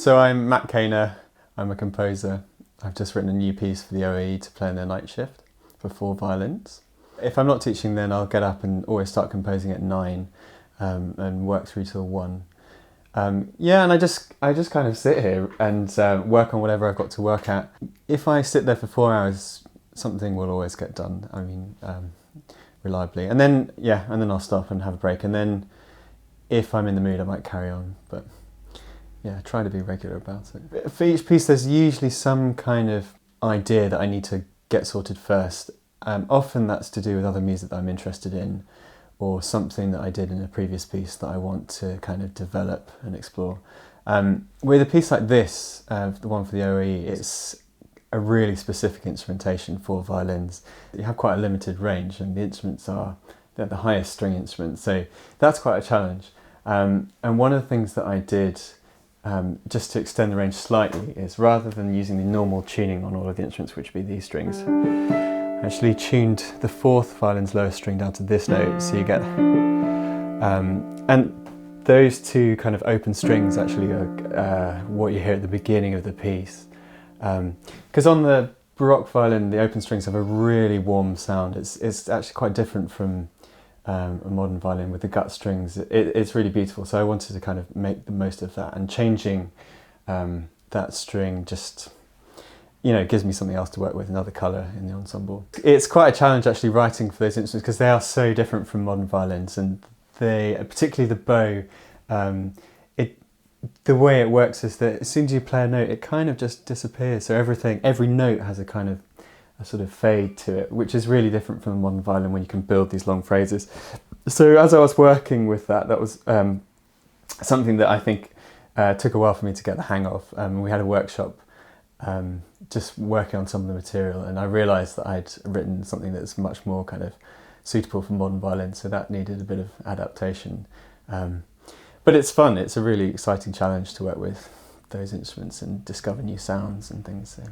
So I'm Matt Kaner, I'm a composer. I've just written a new piece for the OAE to play in their night shift for 4 violins. If I'm not teaching, then I'll get up and always start composing at 9 and work through till 1. Yeah, and I just kind of sit here and work on whatever I've got to work at. If I sit there for 4 hours, something will always get done. I mean, reliably. And then I'll stop and have a break. And then if I'm in the mood, I might carry on. But yeah, try to be regular about it. For each piece, there's usually some kind of idea that I need to get sorted first. Often that's to do with other music that I'm interested in, or something that I did in a previous piece that I want to kind of develop and explore. With a piece like this, the one for the OAE, it's a really specific instrumentation for violins. You have quite a limited range, and the instruments they're the highest string instruments, so that's quite a challenge. And one of the things that I did just to extend the range slightly is, rather than using the normal tuning on all of the instruments, which would be these strings, I actually tuned the 4th violin's lowest string down to this note, so you get... and those two kind of open strings actually are what you hear at the beginning of the piece. Because on the Baroque violin, the open strings have a really warm sound. It's actually quite different from a modern violin with the gut strings. It's really beautiful, so I wanted to kind of make the most of that, and changing that string just, gives me something else to work with, another colour in the ensemble. It's quite a challenge actually writing for those instruments, because they are so different from modern violins, and particularly the bow, the way it works is that as soon as you play a note, it kind of just disappears. So every note has a kind of a sort of fade to it, which is really different from the modern violin when you can build these long phrases. So as I was working with that was something that I think took a while for me to get the hang of. We had a workshop just working on some of the material, and I realised that I'd written something that's much more kind of suitable for modern violin, so that needed a bit of adaptation. But it's fun. It's a really exciting challenge to work with those instruments and discover new sounds and things. So.